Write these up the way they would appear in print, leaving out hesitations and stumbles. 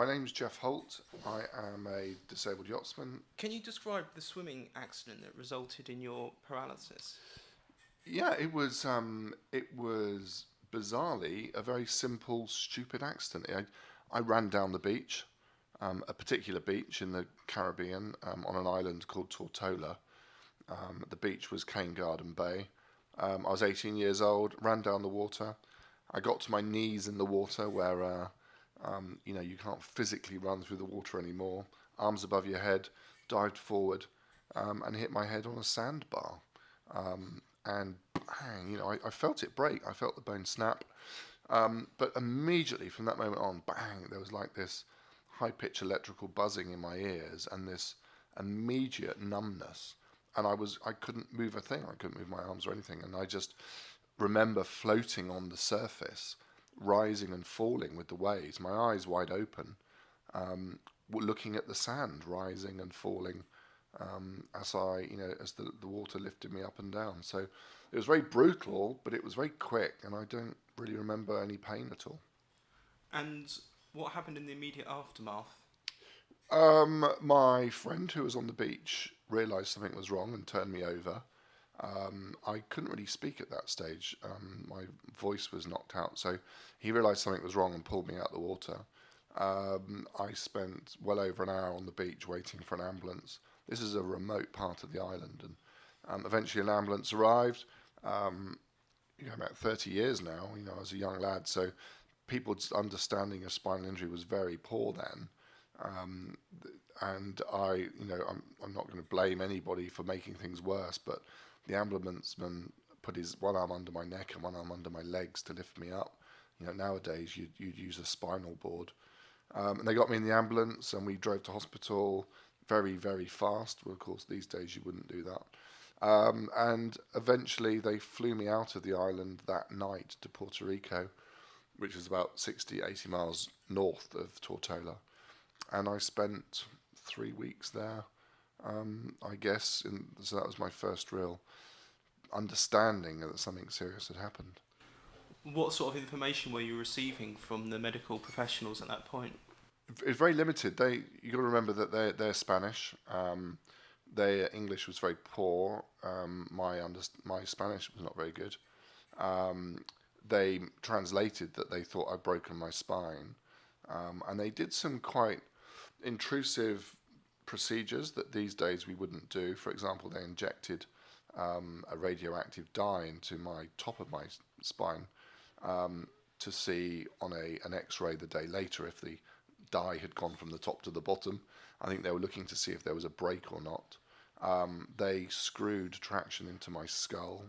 My name's Geoff Holt. I am a disabled yachtsman. Can you describe the swimming accident that resulted in your paralysis? Yeah, it was bizarrely a very simple, stupid accident. I ran down the beach, a particular beach in the Caribbean, on an island called Tortola. The beach was Cane Garden Bay. I was 18 years old, ran down the water. I got to my knees in the water where you can't physically run through the water anymore. Arms above your head, dived forward, and hit my head on a sandbar. And bang, I felt it break. I felt the bone snap. But immediately from that moment on, bang, there was like this high pitched electrical buzzing in my ears and this immediate numbness. And I couldn't move a thing. I couldn't move my arms or anything. And I just remember floating on the surface, rising and falling with the waves, my eyes wide open, looking at the sand rising and falling, as the water lifted me up and down. So it was very brutal, but it was very quick, and I don't really remember any pain at all. And what happened in the immediate aftermath? My friend who was on the beach realised something was wrong and turned me over. I couldn't really speak at that stage. My voice was knocked out, so he realised something was wrong and pulled me out of the water. I spent well over an hour on the beach waiting for an ambulance. This is a remote part of the island, and eventually an ambulance arrived. Um, about 30 years now. I was a young lad, so people's understanding of spinal injury was very poor then. Um, and I'm not going to blame anybody for making things worse, but the ambulanceman put his one arm under my neck and one arm under my legs to lift me up. Nowadays you'd use a spinal board. And they got me in the ambulance and we drove to hospital very, very fast. Well, of course, these days you wouldn't do that. And eventually they flew me out of the island that night to Puerto Rico, which is about 60, 80 miles north of Tortola. And I spent 3 weeks there, I guess. So that was my first real understanding that something serious had happened. What sort of information were you receiving from the medical professionals at that point? It's very limited. You got to remember that they're Spanish. Their English was very poor. My Spanish was not very good. Um, they translated that they thought I'd broken my spine, and they did some quite intrusive procedures that these days we wouldn't do. For example, they injected a radioactive dye into my top of my spine, to see on an X-ray the day later if the dye had gone from the top to the bottom. I think they were looking to see if there was a break or not. They screwed traction into my skull,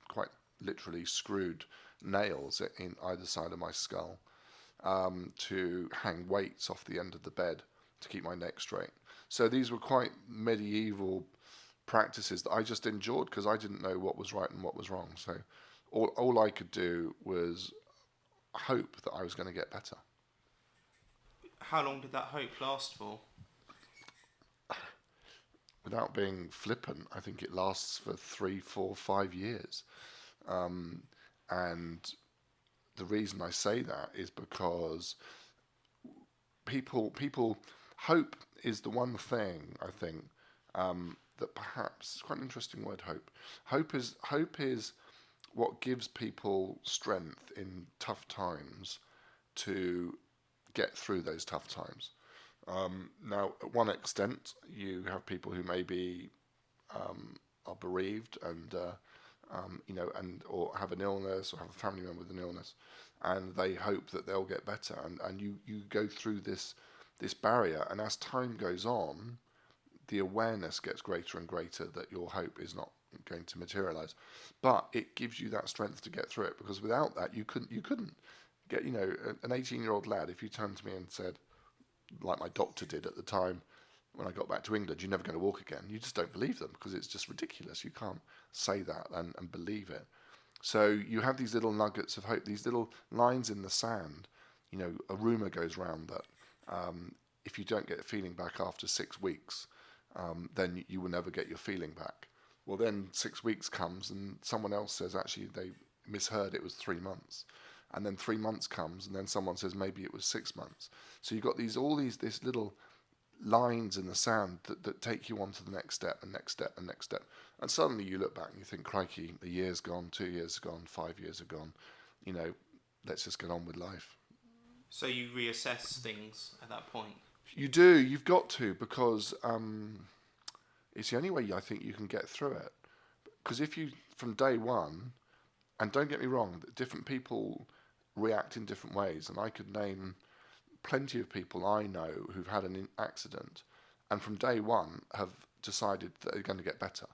quite literally screwed nails in either side of my skull, to hang weights off the end of the bed to keep my neck straight. So these were quite medieval practices that I just endured because I didn't know what was right and what was wrong. So all I could do was hope that I was going to get better. How long did that hope last for? Without being flippant, I think it lasts for 3, 4, 5 years. Um, and the reason I say that is because people hope is the one thing I think, that perhaps it's quite an interesting word. Hope is what gives people strength in tough times to get through those tough times. Now, at one extent, you have people who maybe are bereaved and or have an illness or have a family member with an illness, and they hope that they'll get better, and you go through this barrier, and as time goes on, the awareness gets greater and greater that your hope is not going to materialize, but it gives you that strength to get through it, because without that you couldn't get, an 18-year-old lad, if you turned to me and said, like my doctor did at the time when I got back to England, you're never going to walk again. You just don't believe them because it's just ridiculous. You can't say that and believe it. So you have these little nuggets of hope, these little lines in the sand. A rumor goes round that if you don't get a feeling back after 6 weeks, then you will never get your feeling back. Well, then 6 weeks comes and someone else says actually they misheard, it was 3 months. and then 3 months comes, and then someone says maybe it was 6 months. So you've got this little lines in the sand that take you on to the next step and next step and next step. And suddenly you look back and you think, crikey, a year's gone, 2 years gone, 5 years are gone. You know, let's just get on with life. So you reassess things at that point. You do, you've got to, because it's the only way I think you can get through it. Because if you, from day one, and don't get me wrong, different people react in different ways, and I could name plenty of people I know who've had an accident and from day one have decided that they're going to get better.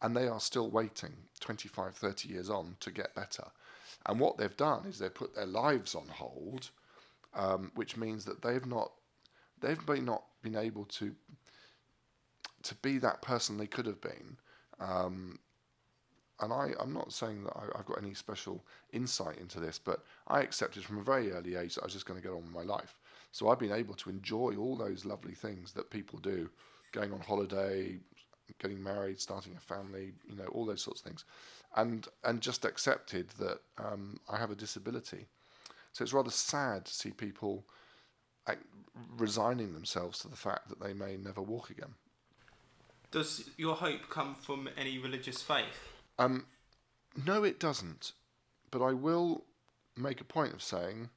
And they are still waiting 25, 30 years on to get better. And what they've done is they've put their lives on hold, which means that they've not been able to be that person they could have been. And I'm not saying that I've got any special insight into this, but I accepted from a very early age that I was just going to get on with my life. So I've been able to enjoy all those lovely things that people do, going on holiday, getting married, starting a family, all those sorts of things, and just accepted that I have a disability. So it's rather sad to see people resigning themselves to the fact that they may never walk again. Does your hope come from any religious faith? No, it doesn't. But I will make a point of saying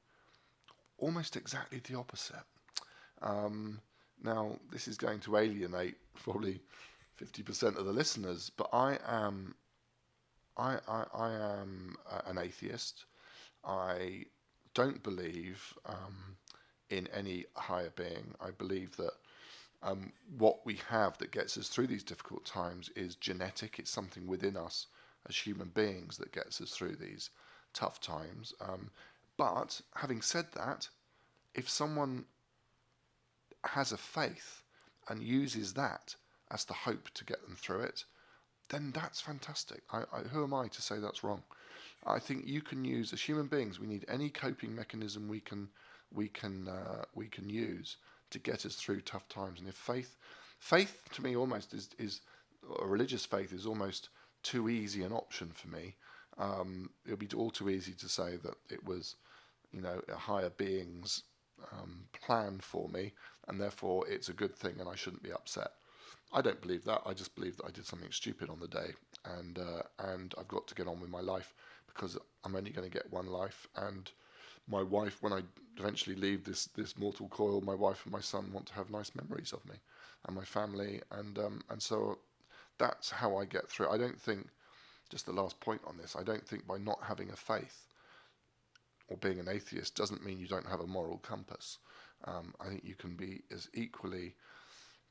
almost exactly the opposite. Now, this is going to alienate probably 50% of the listeners, but I am an atheist. I don't believe in any higher being. I believe that what we have that gets us through these difficult times is genetic. It's something within us as human beings that gets us through these tough times. But having said that, if someone has a faith and uses that as the hope to get them through it, then that's fantastic. Who am I to say that's wrong? I think you can use, as human beings, we need any coping mechanism we can use to get us through tough times. And if faith to me almost is a religious faith is almost too easy an option for me. It would be all too easy to say that it was, a higher being's plan for me, and therefore it's a good thing, and I shouldn't be upset. I don't believe that. I just believe that I did something stupid on the day, and I've got to get on with my life because I'm only going to get one life. And my wife, when I eventually leave this mortal coil, my wife and my son want to have nice memories of me and my family, and so that's how I get through. I don't think, just the last point on this, I don't think by not having a faith or being an atheist doesn't mean you don't have a moral compass. I think you can be as equally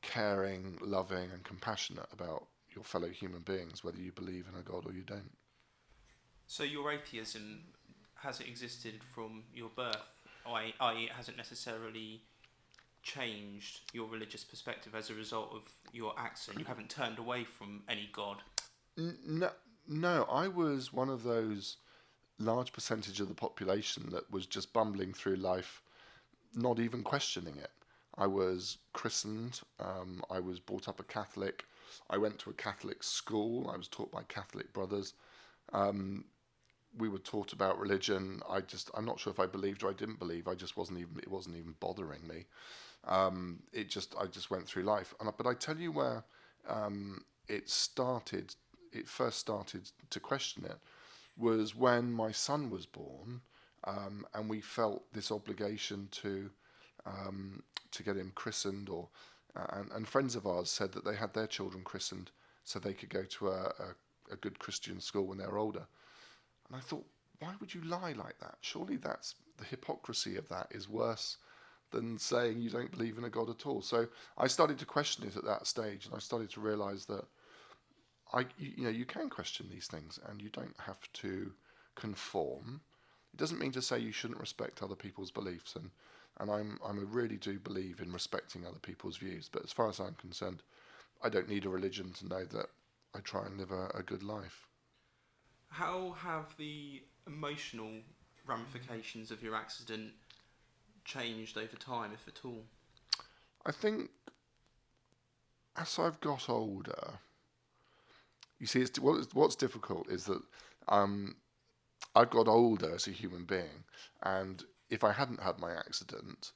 caring, loving, and compassionate about your fellow human beings, whether you believe in a God or you don't. So your atheism, has it existed from your birth? I.e., it hasn't necessarily changed your religious perspective as a result of your accident? You haven't turned away from any God? No, I was one of those large percentage of the population that was just bumbling through life, not even questioning it. I was christened. I was brought up a Catholic. I went to a Catholic school. I was taught by Catholic brothers. We were taught about religion. I'm not sure if I believed or I didn't believe. It wasn't even bothering me. I just went through life. But I tell you where it first started to question it was when my son was born, and we felt this obligation to get him christened, and friends of ours said that they had their children christened so they could go to a good Christian school when they're older. And I thought, why would you lie like that? Surely that's the hypocrisy of that is worse than saying you don't believe in a God at all. So I started to question it at that stage, and I started to realise that you can question these things, and you don't have to conform. It doesn't mean to say you shouldn't respect other people's beliefs, and I really do believe in respecting other people's views. But as far as I'm concerned, I don't need a religion to know that I try and live a good life. How have the emotional ramifications of your accident changed over time, if at all? I think as I've got older, you see, what's difficult is that I've got older as a human being, and if I hadn't had my accident,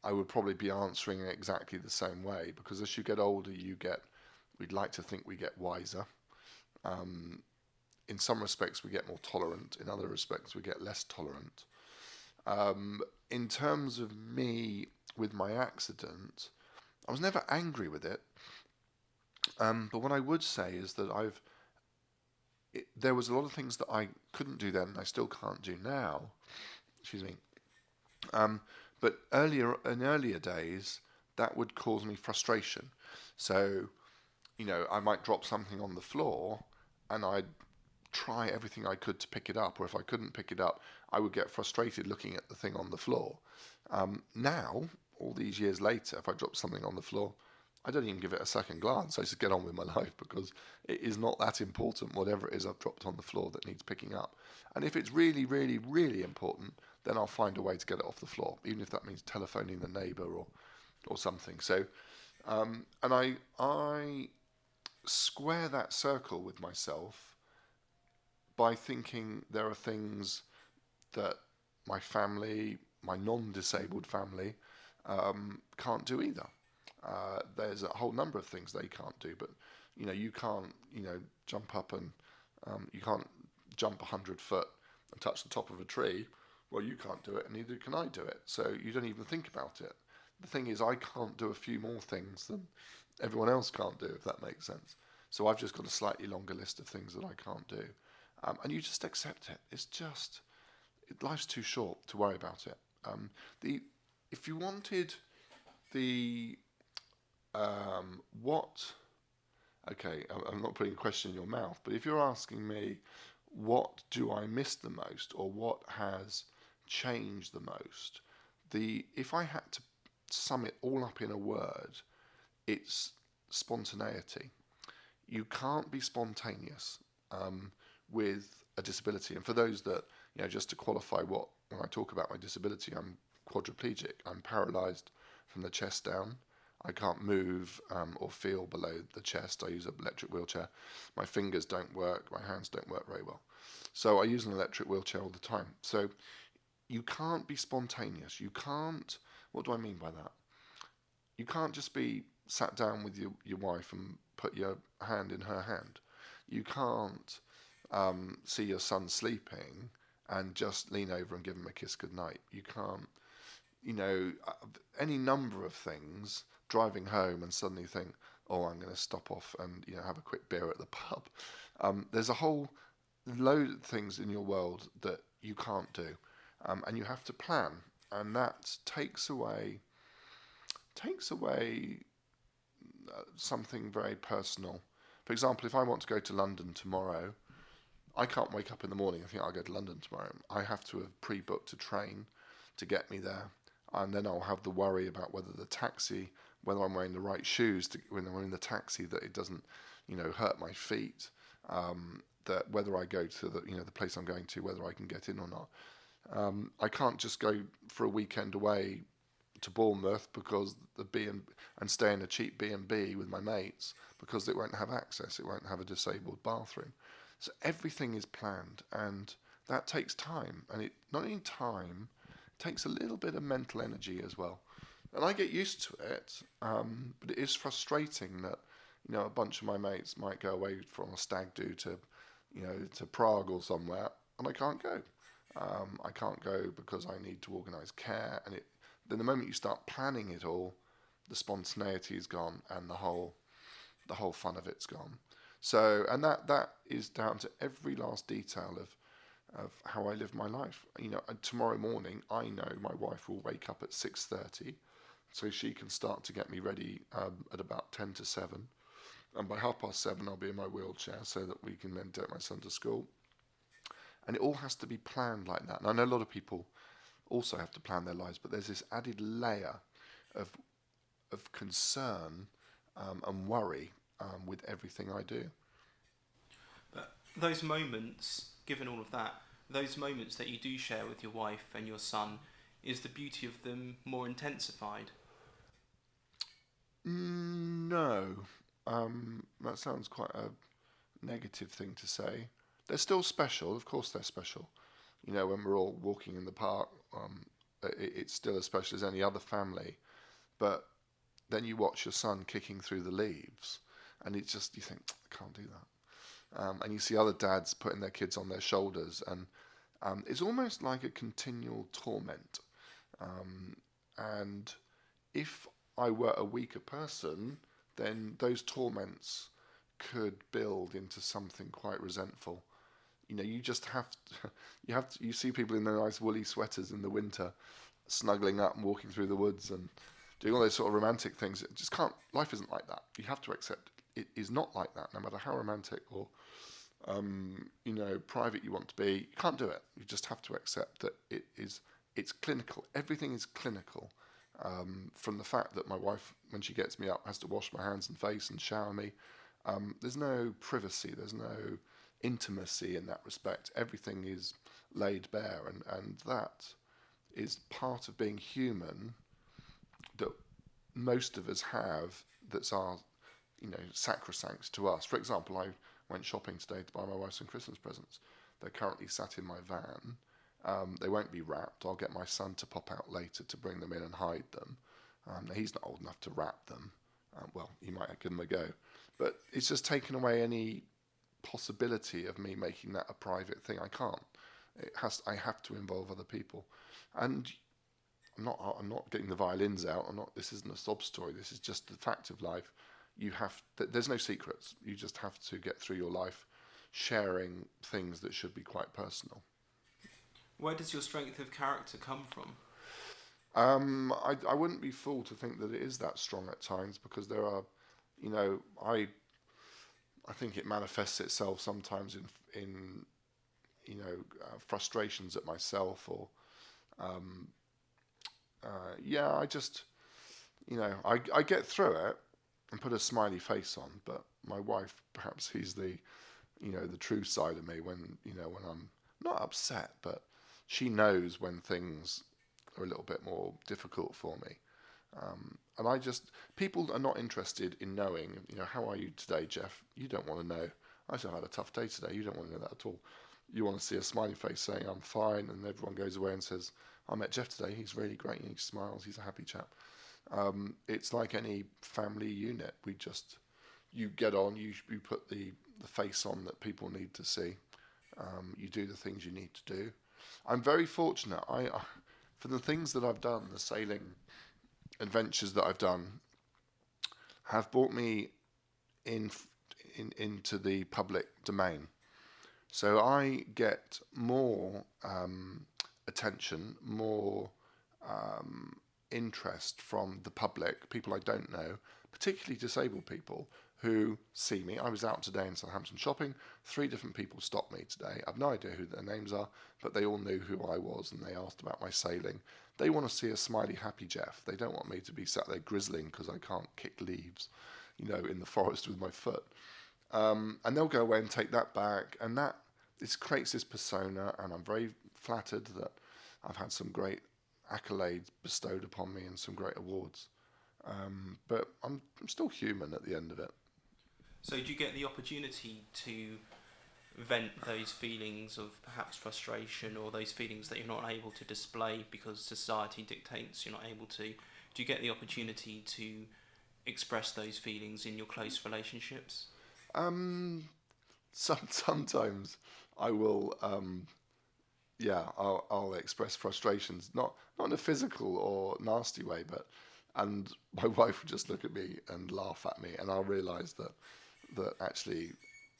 I would probably be answering in exactly the same way, because as you get older, we'd like to think we get wiser. Um, in some respects, we get more tolerant. In other respects, we get less tolerant. In terms of me with my accident, I was never angry with it. But what I would say is that there was a lot of things that I couldn't do then, and I still can't do now. Excuse me. Um, but in earlier days, that would cause me frustration. So, I might drop something on the floor, and I'd try everything I could to pick it up. Or if I couldn't pick it up, I would get frustrated looking at the thing on the floor. Now, all these years later, if I drop something on the floor, I don't even give it a second glance. I just get on with my life, because it is not that important, whatever it is I've dropped on the floor that needs picking up. And if it's really, really, really important, then I'll find a way to get it off the floor, even if that means telephoning the neighbour or something. So, and I square that circle with myself by thinking there are things that my family, my non-disabled family, can't do either. There's a whole number of things they can't do, but you can't, jump up and you can't jump 100 foot and touch the top of a tree. Well, you can't do it, and neither can I do it. So you don't even think about it. The thing is, I can't do a few more things than everyone else can't do, if that makes sense. So I've just got a slightly longer list of things that I can't do, and you just accept it. Life's too short to worry about it. The If you wanted the what okay, I'm not putting a question in your mouth, but if you're asking me, what do I miss the most, or what has changed the most, if I had to sum it all up in a word, it's spontaneity. You can't be spontaneous with a disability. And for those that, just to qualify, when I talk about my disability, I'm quadriplegic. I'm paralysed from the chest down. I can't move or feel below the chest. I use an electric wheelchair. My fingers don't work. My hands don't work very well. So I use an electric wheelchair all the time. So you can't be spontaneous. You can't. What do I mean by that? You can't just be sat down with your wife and put your hand in her hand. You can't see your son sleeping and just lean over and give him a kiss goodnight. You can't, any number of things, driving home and suddenly think, oh, I'm going to stop off and, have a quick beer at the pub. There's a whole load of things in your world that you can't do. And you have to plan. And that takes away something very personal. For example, if I want to go to London tomorrow, I can't wake up in the morning and think I'll go to London tomorrow. I have to have pre-booked a train to get me there, and then I'll have the worry about whether I'm wearing the right shoes when I'm in the taxi, that it doesn't, hurt my feet. That whether I go to the place I'm going to, whether I can get in or not. I can't just go for a weekend away to Bournemouth because and stay in a cheap B&B with my mates, because it won't have access. It won't have a disabled bathroom. So everything is planned, and that takes time. And it not only time, it takes a little bit of mental energy as well. And I get used to it, but it is frustrating that a bunch of my mates might go away from a stag do to Prague or somewhere, and I can't go. I can't go because I need to organise care, and then the moment you start planning it all, the spontaneity is gone, and the whole fun of it's gone. So, and that is down to every last detail of how I live my life. Tomorrow morning, I know my wife will wake up at 6:30, so she can start to get me ready at about 7:10, and by 7:30 I'll be in my wheelchair so that we can then take my son to school. And it all has to be planned like that. And I know a lot of people also have to plan their lives, but there's this added layer of concern and worry with everything I do. But those moments, given all of that, those moments that you do share with your wife and your son, is the beauty of them more intensified? No. That sounds quite a negative thing to say. They're still special, of course they're special. when we're all walking in the park, it's still as special as any other family. But then you watch your son kicking through the leaves, and it's just, you think, I can't do that. And you see other dads putting their kids on their shoulders, and it's almost like a continual torment. And if I were a weaker person, then those torments could build into something quite resentful. You just you see people in their nice woolly sweaters in the winter, snuggling up and walking through the woods and doing all those sort of romantic things. It just can't. Life isn't like that. You have to accept it is not like that. No matter how romantic or private you want to be, you can't do it. You just have to accept that it is. It's clinical. Everything is clinical. From the fact that my wife, when she gets me up, has to wash my hands and face and shower me. There's no privacy. There's no intimacy in that respect. Everything is laid bare, and that is part of being human that most of us have. That's our, sacrosanct to us. For example, I went shopping today to buy my wife some Christmas presents. They're currently sat in my van. They won't be wrapped. I'll get my son to pop out later to bring them in and hide them. He's not old enough to wrap them. Well, he might give them a go. But it's just taken away any possibility of me making that a private thing. I can't. I have to involve other people. And I'm not getting the violins out. This isn't a sob story. This is just the fact of life. There's no secrets. You just have to get through your life sharing things that should be quite personal. Where does your strength of character come from? I wouldn't be fooled to think that it is that strong at times, because there are, I think it manifests itself sometimes in frustrations at myself, or I just, I get through it and put a smiley face on, but my wife perhaps sees the true side of me when I'm not upset, but she knows when things are a little bit more difficult for me. And people are not interested in knowing, how are you today, Geoff? You don't want to know. I said, I had a tough day today. You don't want to know that at all. You want to see a smiley face saying, I'm fine, and everyone goes away and says, I met Geoff today. He's really great. And he smiles. He's a happy chap. It's like any family unit. You get on, you put the face on that people need to see. You do the things you need to do. I'm very fortunate. For the things that I've done, the sailing adventures that I've done, have brought me into the public domain. So I get more attention, more interest from the public, people I don't know, particularly disabled people who see me. I was out today in Southampton shopping. 3 different people stopped me today. I've no idea who their names are, but they all knew who I was, and they asked about my sailing. They want to see a smiley, happy Geoff. They don't want me to be sat there grizzling because I can't kick leaves, in the forest with my foot. And they'll go away and take that back, and this creates this persona, and I'm very flattered that I've had some great accolades bestowed upon me and some great awards. But I'm still human at the end of it. So do you get the opportunity to vent those feelings of perhaps frustration, or those feelings that you're not able to display because society dictates you're not able to? Do you get the opportunity to express those feelings in your close relationships? Sometimes I will. I'll express frustrations, not in a physical or nasty way, and my wife would just look at me and laugh at me, and I'll realise that actually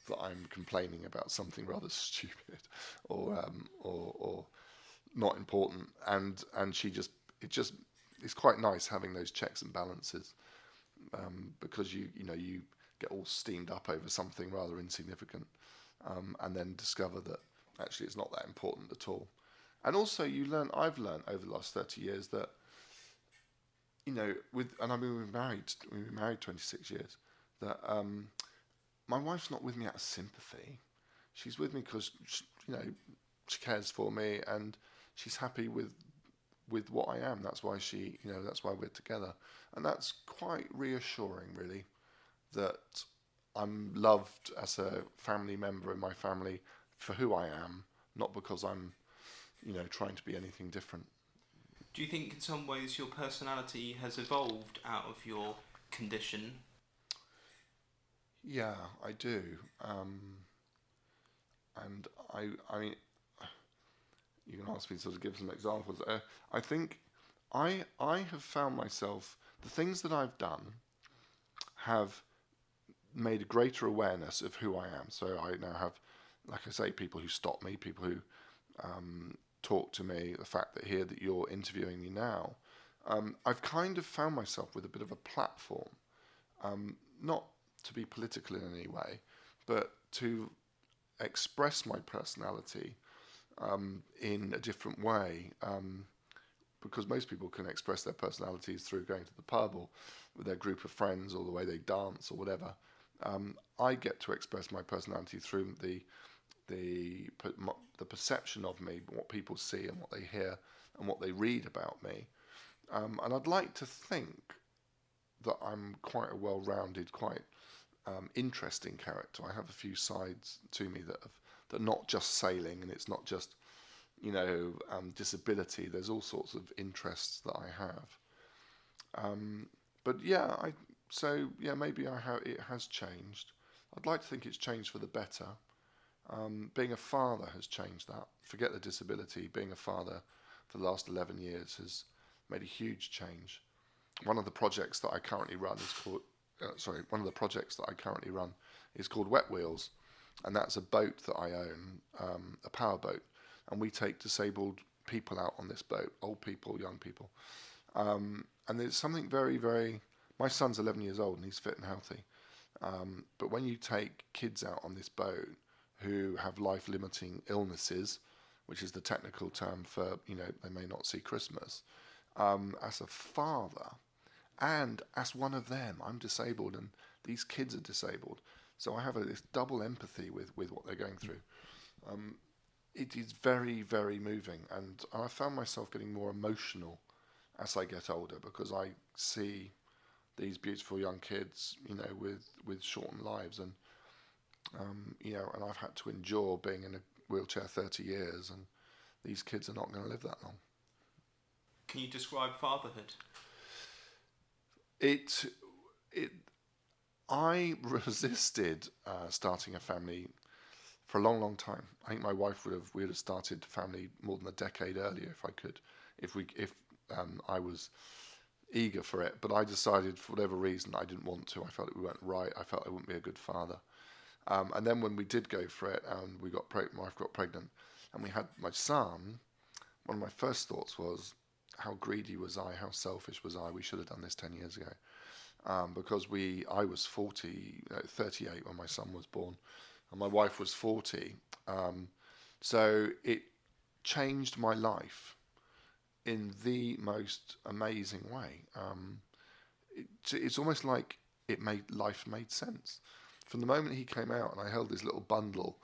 that I'm complaining about something rather stupid or not important, and it's quite nice having those checks and balances, because you get all steamed up over something rather insignificant, and then discover that actually it's not that important at all. And also I've learned over the last 30 years that, and I mean, we've been married 26 years, that my wife's not with me out of sympathy. She's with me because she cares for me, and she's happy with what I am. That's why that's why we're together, and that's quite reassuring, really, that I'm loved as a family member in my family for who I am, not because I'm trying to be anything different. Do you think in some ways your personality has evolved out of your condition? Yeah, I do. And I mean, you can ask me to sort of give some examples. I think I have found myself, the things that I've done have made a greater awareness of who I am. So I now have, like I say, people who stop me, people who talk to me. The fact that you're interviewing me now, I've kind of found myself with a bit of a platform, not to be political in any way, but to express my personality in a different way. Because most people can express their personalities through going to the pub or with their group of friends or the way they dance or whatever. I get to express my personality through the perception of me, what people see and what they hear and what they read about me. And I'd like to think that I'm quite a well-rounded, quite interesting character. I have a few sides to me that are not just sailing, and it's not just disability. There's all sorts of interests that I have. But yeah, maybe I have. It has changed. I'd like to think it's changed for the better. Being a father has changed that. Forget the disability. Being a father for the last 11 years has made a huge change. One of the projects that I currently run is called. One of the projects that I currently run is called Wet Wheels, and that's a boat that I own, a power boat, and we take disabled people out on this boat, old people, young people. And there's something very, very. My son's 11 years old and he's fit and healthy. But when you take kids out on this boat who have life-limiting illnesses, which is the technical term for, they may not see Christmas, as a father and as one of them, I'm disabled and these kids are disabled. So I have this double empathy with what they're going through. It is very, very moving, and I found myself getting more emotional as I get older because I see these beautiful young kids, with shortened lives, and and I've had to endure being in a wheelchair 30 years, and these kids are not going to live that long. Can you describe fatherhood? It, it, I resisted starting a family for a long, long time. I think my wife we'd have started a family more than a decade earlier if I could, if I was eager for it. But I decided for whatever reason I didn't want to. I felt it weren't right. I felt I wouldn't be a good father. And then when we did go for it, and my wife got pregnant, and we had my son. One of my first thoughts was, how greedy was I? How selfish was I? We should have done this 10 years ago. Because I was 38 when my son was born, and my wife was 40. So it changed my life in the most amazing way. It's almost like life made sense. From the moment he came out and I held this little bundle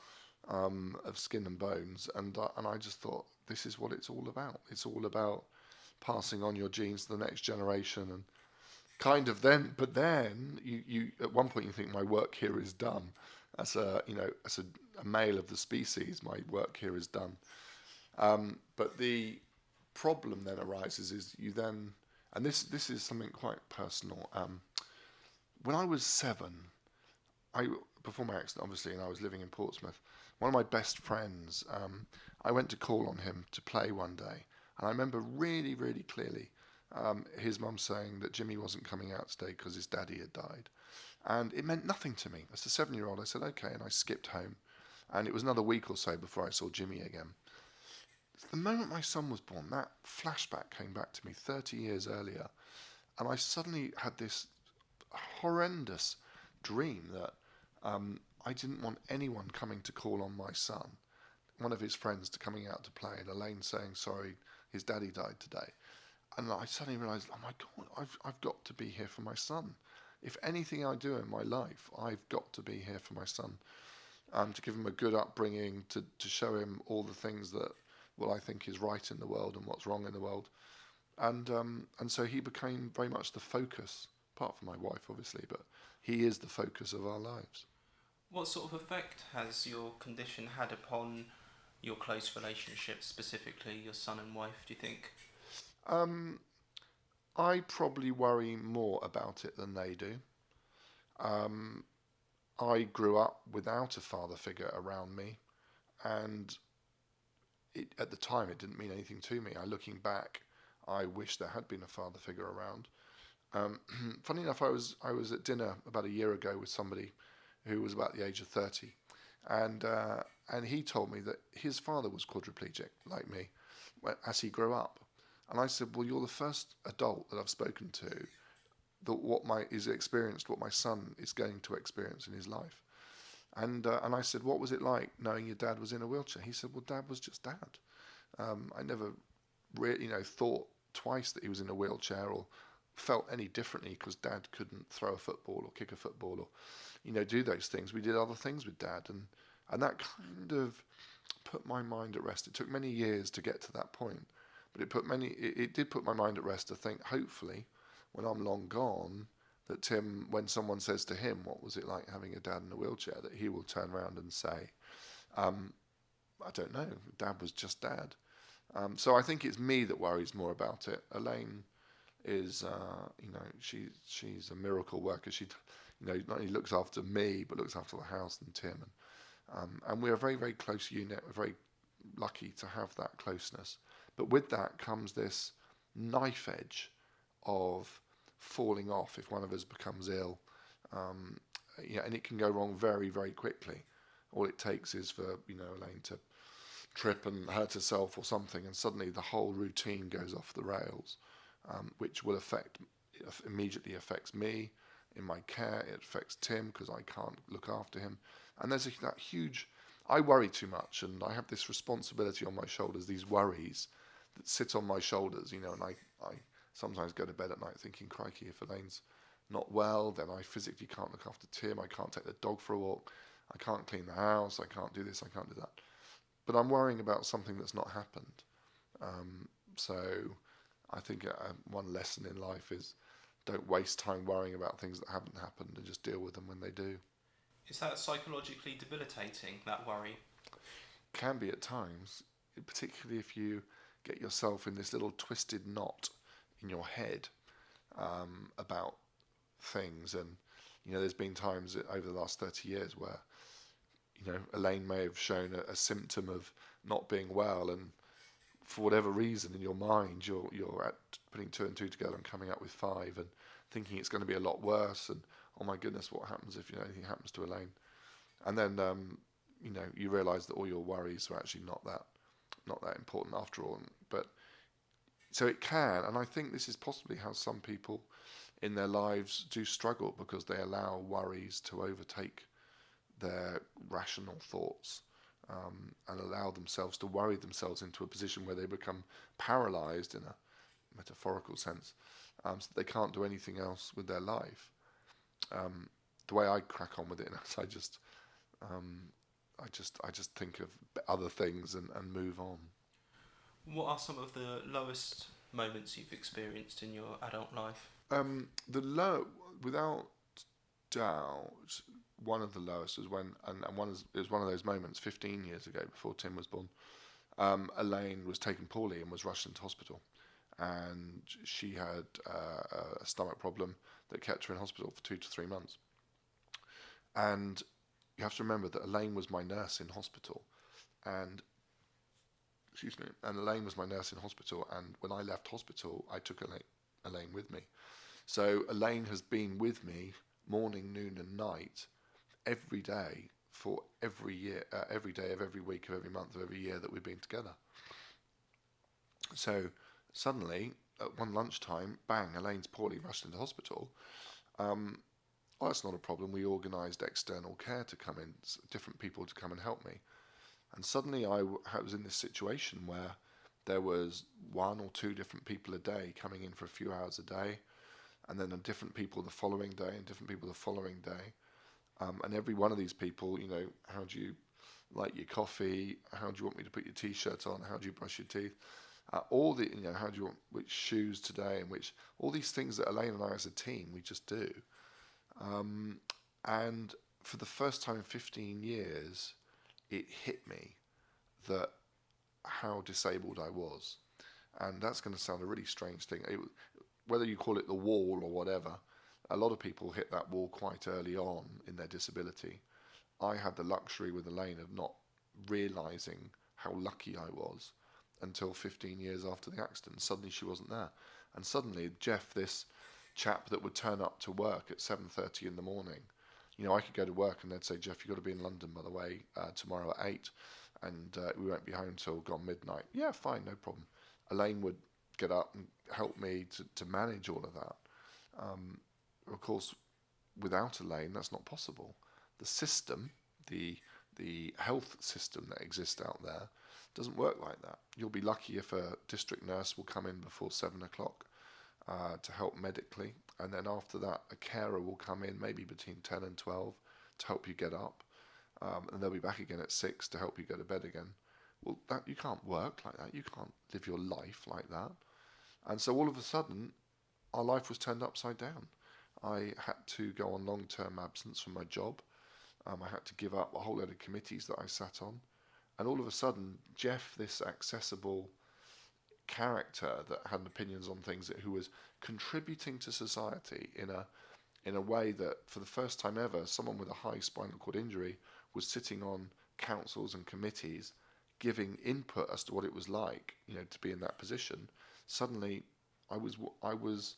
of skin and bones, and I just thought, this is what it's all about. It's all about passing on your genes to the next generation, and but then you at one point you think my work here is done. As a male of the species, my work here is done. But the problem then arises is and this is something quite personal. When I was 7, before my accident, obviously, and I was living in Portsmouth, one of my best friends, I went to call on him to play one day, and I remember really, really clearly his mum saying that Jimmy wasn't coming out today because his daddy had died. And it meant nothing to me. As a 7-year-old, I said, okay, and I skipped home. And it was another week or so before I saw Jimmy again. The moment my son was born, that flashback came back to me 30 years earlier, and I suddenly had this horrendous dream that I didn't want anyone coming to call on my son, one of his friends, to coming out to play, and Elaine saying, sorry, his daddy died today. And I suddenly realised, oh my God, I've got to be here for my son. If anything I do in my life, I've got to be here for my son, to give him a good upbringing, to show him all the things that I think is right in the world and what's wrong in the world. And so he became very much the focus, apart from my wife, obviously, but he is the focus of our lives. What sort of effect has your condition had upon your close relationships, specifically your son and wife, do you think? Um, I probably worry more about it than they do. Um, I grew up without a father figure around me, and at the time it didn't mean anything to me. Looking back, I wish there had been a father figure around. Funny enough, I was at dinner about a year ago with somebody who was about the age of 30, and he told me that his father was quadriplegic like me as he grew up. And I said, well, you're the first adult that I've spoken to that what my son is going to experience in his life. And I said, what was it like knowing your dad was in a wheelchair? He said, well, dad was just dad. I never really, thought twice that he was in a wheelchair or felt any differently because dad couldn't throw a football or kick a football or, do those things. We did other things with dad, and that kind of put my mind at rest. It took many years to get to that point, but it did put my mind at rest to think, hopefully, when I'm long gone, that Tim, when someone says to him, what was it like having a dad in a wheelchair, that he will turn around and say, I don't know, dad was just dad. So I think it's me that worries more about it. Elaine is, she's a miracle worker. She, not only looks after me, but looks after the house and Tim. And we're a very, very close unit. We're very lucky to have that closeness. But with that comes this knife edge of falling off if one of us becomes ill. And it can go wrong very, very quickly. All it takes is for, Elaine to trip and hurt herself or something, and suddenly the whole routine goes off the rails, which will immediately affects me in my care. It affects Tim because I can't look after him, and there's that huge. I worry too much, and I have this responsibility on my shoulders, these worries that sit on my shoulders, and I sometimes go to bed at night thinking, crikey, if Elaine's not well, then I physically can't look after Tim, I can't take the dog for a walk, I can't clean the house, I can't do this, I can't do that. But I'm worrying about something that's not happened. So I think one lesson in life is don't waste time worrying about things that haven't happened and just deal with them when they do. Is that psychologically debilitating, that worry? Can be at times, particularly if you get yourself in this little twisted knot in your head about things. And, there's been times over the last 30 years where, Elaine may have shown a symptom of not being well, and for whatever reason in your mind, you're putting two and two together and coming up with five and thinking it's going to be a lot worse. And oh my goodness, what happens if anything happens to Elaine? And then you realise that all your worries are actually not that important after all. But so it can, and I think this is possibly how some people in their lives do struggle, because they allow worries to overtake their rational thoughts, and allow themselves to worry themselves into a position where they become paralyzed in a metaphorical sense, so that they can't do anything else with their life. The way I crack on with it is I just think of other things and move on. What are some of the lowest moments you've experienced in your adult life? Without doubt, one of the lowest was when, it was one of those moments 15 years ago before Tim was born. Elaine was taken poorly and was rushed into hospital, and she had a stomach problem that kept her in hospital for 2 to 3 months. And you have to remember that Elaine was my nurse in hospital, and Elaine was my nurse in hospital, and when I left hospital, I took Elaine with me. So Elaine has been with me morning, noon, and night every day for every year, every day of every week of every month of every year that we've been together. So suddenly, at one lunchtime, bang, Elaine's poorly, rushed into hospital. Well, that's not a problem. We organised external care to come in, different people to come and help me. And suddenly I was in this situation where there was 1 or 2 different people a day coming in for a few hours a day, and then different people the following day, and different people the following day. And every one of these people, how do you like your coffee? How do you want me to put your t-shirt on? How do you brush your teeth? All the, how do you want, which shoes today, and all these things that Elaine and I as a team, we just do. And for the first time in 15 years, it hit me that how disabled I was. And that's going to sound a really strange thing. Whether you call it the wall or whatever, a lot of people hit that wall quite early on in their disability. I had the luxury with Elaine of not realising how lucky I was until 15 years after the accident. Suddenly she wasn't there. And suddenly Geoff, this chap that would turn up to work at 7:30 in the morning, I could go to work and they'd say, Geoff, you've got to be in London, by the way, tomorrow at 8, and we won't be home till gone midnight. Yeah, fine, no problem. Elaine would get up and help me to manage all of that. Of course, without Elaine, that's not possible. The system, the health system that exists out there, doesn't work like that. You'll be lucky if a district nurse will come in before 7 o'clock to help medically, and then after that, a carer will come in maybe between 10 and 12 to help you get up, and they'll be back again at 6 to help you go to bed again. Well, you can't work like that. You can't live your life like that. And so all of a sudden, our life was turned upside down. I had to go on long-term absence from my job. I had to give up a whole load of committees that I sat on. And all of a sudden, Geoff, this accessible character that had opinions on things, who was contributing to society in a way that, for the first time ever, someone with a high spinal cord injury was sitting on councils and committees, giving input as to what it was like, to be in that position. Suddenly, I was,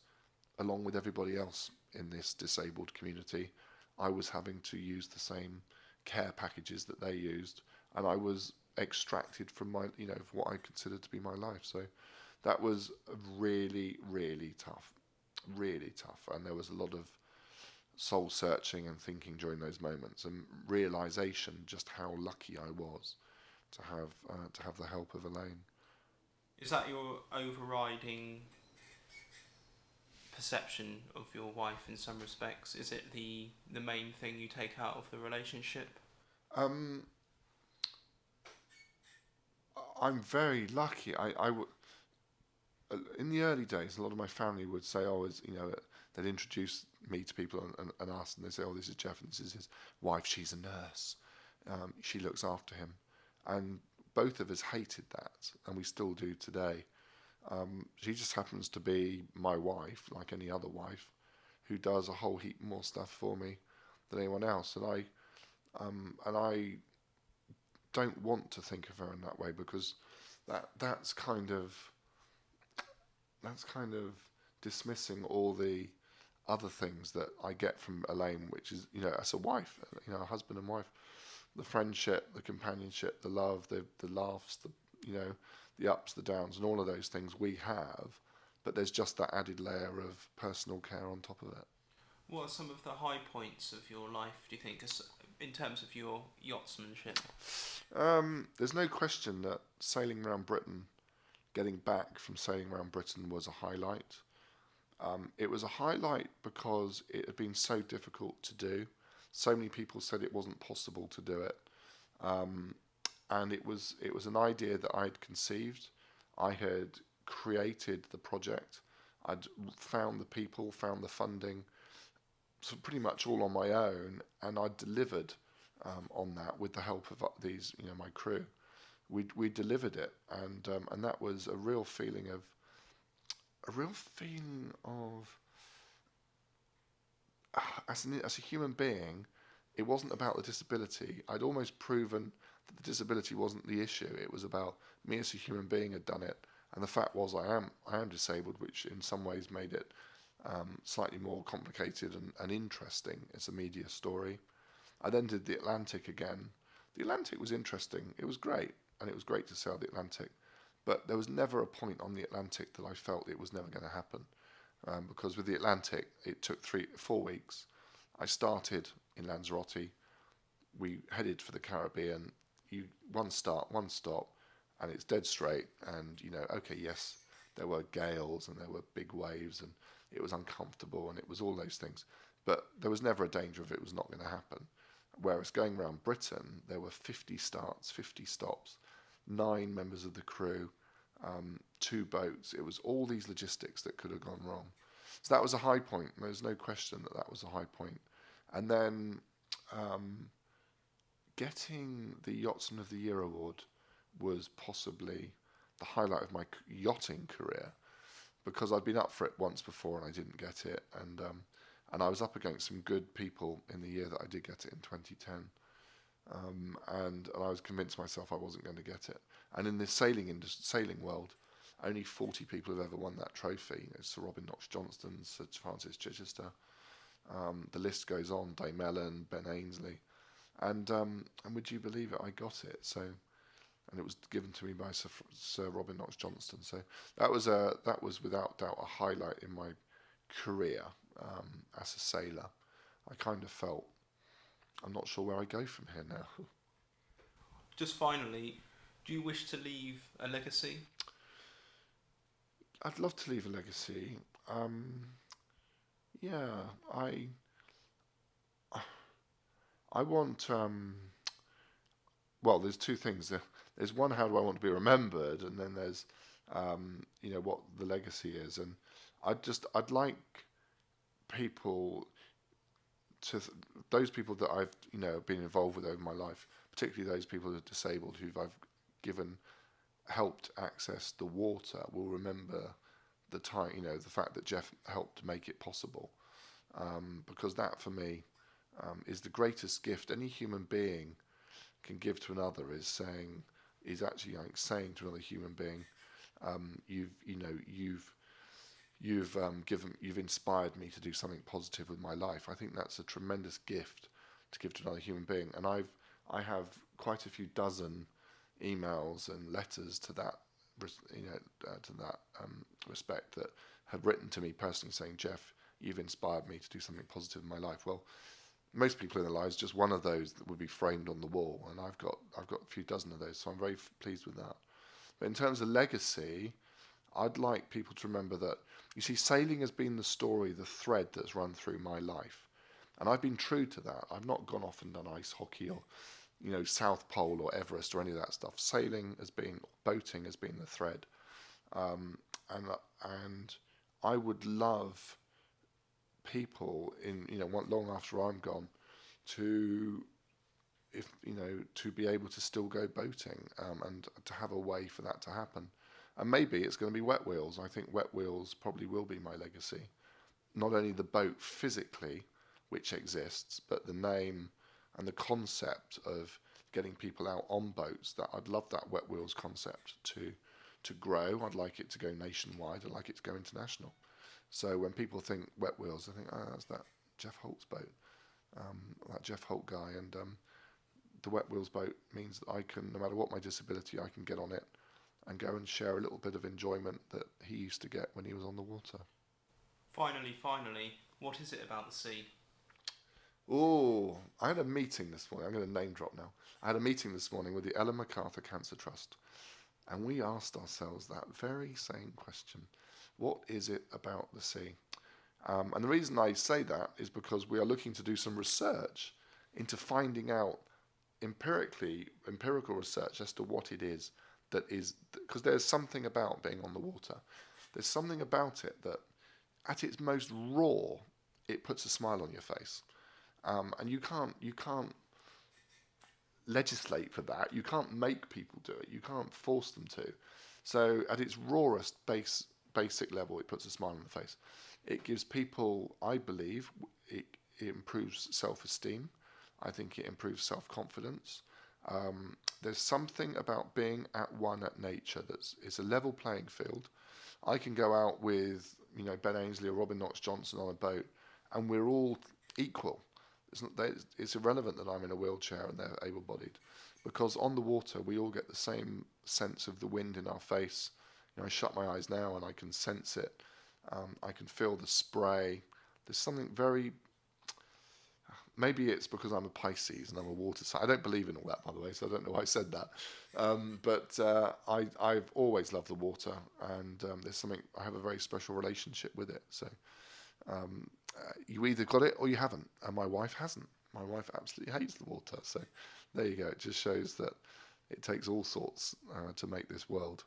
along with everybody else in this disabled community, I was having to use the same care packages that they used, and I was extracted from my, for what I considered to be my life. So that was really, really tough, and there was a lot of soul searching and thinking during those moments, and realization just how lucky I was to have the help of Elaine. Is that your overriding perception of your wife in some respects? Is it the main thing you take out of the relationship? I'm very lucky. In the early days, a lot of my family would say, they'd introduce me to people and ask, and they'd say, oh, this is Geoff, and this is his wife, she's a nurse. She looks after him. And both of us hated that, and we still do today. She just happens to be my wife, like any other wife, who does a whole heap more stuff for me than anyone else. And I don't want to think of her in that way, because that's kind of dismissing all the other things that I get from Elaine, which is, as a wife, a husband and wife, the friendship, the companionship, the love, the laughs, the ups, the downs, and all of those things we have, but there's just that added layer of personal care on top of it. What are some of the high points of your life, do you think, in terms of your yachtsmanship? There's no question that sailing around Britain, getting back from sailing around Britain, was a highlight. It was a highlight because it had been so difficult to do. So many people said it wasn't possible to do it. And it was an idea that I'd conceived. I had created the project. I'd found the people, found the funding, so pretty much all on my own, and I delivered on that with the help of these, my crew. We delivered it, and that was a real feeling of as a human being. It wasn't about the disability. I'd almost proven that the disability wasn't the issue. It was about me as a human being had done it, and the fact was I am disabled, which in some ways made it slightly more complicated and interesting as a media story. I then did the Atlantic again. The Atlantic was interesting. It was great, and it was great to sail the Atlantic. But there was never a point on the Atlantic that I felt it was never going to happen, because with the Atlantic it took 4 weeks. I started in Lanzarote. We headed for the Caribbean. One start, one stop, and it's dead straight. And okay, yes, there were gales and there were big waves, and it was uncomfortable, and it was all those things. But there was never a danger of it was not going to happen. Whereas going around Britain, there were 50 starts, 50 stops, 9 members of the crew, 2 boats. It was all these logistics that could have gone wrong. So that was a high point. There's no question that was a high point. And then getting the Yachtsman of the Year award was possibly the highlight of my yachting career, because I'd been up for it once before and I didn't get it, and I was up against some good people in the year that I did get it in 2010, and I was convinced myself I wasn't going to get it. And in the sailing world, only 40 people have ever won that trophy. You know, Sir Robin Knox-Johnston, Sir Francis Chichester. The list goes on. Dame Mellon, Ben Ainsley, and would you believe it? I got it. So, and it was given to me by Sir Robin Knox-Johnston. So that was without doubt a highlight in my career as a sailor. I kind of felt, I'm not sure where I go from here now. Just finally, do you wish to leave a legacy? I'd love to leave a legacy. Yeah, I want. Well, there's two things. There's one, how do I want to be remembered, and then there's, what the legacy is. And I'd like people those people that I've been involved with over my life, particularly those people that are disabled, who I've helped access the water, will remember the time, the fact that Geoff helped make it possible, because that for me is the greatest gift any human being can give to another. Is actually like saying to another human being, you've inspired me to do something positive with my life. I think that's a tremendous gift to give to another human being, and I have quite a few dozen emails and letters to that respect, that have written to me personally saying, Geoff, you've inspired me to do something positive in my life. Well, most people in their lives, just one of those that would be framed on the wall, and I've got a few dozen of those, so I'm very pleased with that. But in terms of legacy, I'd like people to remember that, you see, sailing has been the story, the thread that's run through my life, and I've been true to that. I've not gone off and done ice hockey or South Pole or Everest or any of that stuff. Boating has been the thread, and I would love people long after I'm gone to be able to still go boating, and to have a way for that to happen. And maybe it's going to be wet wheels. I think wet wheels probably will be my legacy. Not only the boat physically, which exists, but the name and the concept of getting people out on boats. That I'd love that wet wheels concept to grow. I'd like it to go nationwide. I'd like it to go international. So when people think wet wheels, I think, that's that Geoff Holt's boat, that Geoff Holt guy. And the wet wheels boat means that I can, no matter what my disability, I can get on it and go and share a little bit of enjoyment that he used to get when he was on the water. Finally, what is it about the sea? Oh, I had a meeting this morning. I'm going to name drop now. I had a meeting this morning with the Ellen MacArthur Cancer Trust, and we asked ourselves that very same question. What is it about the sea? And the reason I say that is because we are looking to do some research into finding out empirical research as to what it is that is, because there's something about being on the water. There's something about it that, at its most raw, it puts a smile on your face. And you can't legislate for that. You can't make people do it. You can't force them to. So at its rawest basic level, it puts a smile on the face. It gives people, I believe, it improves self-esteem. I think it improves self-confidence. There's something about being at one at nature it's a level playing field. I can go out with Ben Ainsley or Robin Knox-Johnston on a boat, and we're all equal. It's irrelevant that I'm in a wheelchair and they're able-bodied, because on the water we all get the same sense of the wind in our face. I shut my eyes now and I can sense it. I can feel the spray. There's something very... Maybe it's because I'm a Pisces and I'm a water sign. I don't believe in all that, by the way, so I don't know why I said that. But I've always loved the water, and there's something, I have a very special relationship with it. So you either got it or you haven't, and my wife hasn't. My wife absolutely hates the water. So there you go. It just shows that it takes all sorts to make this world.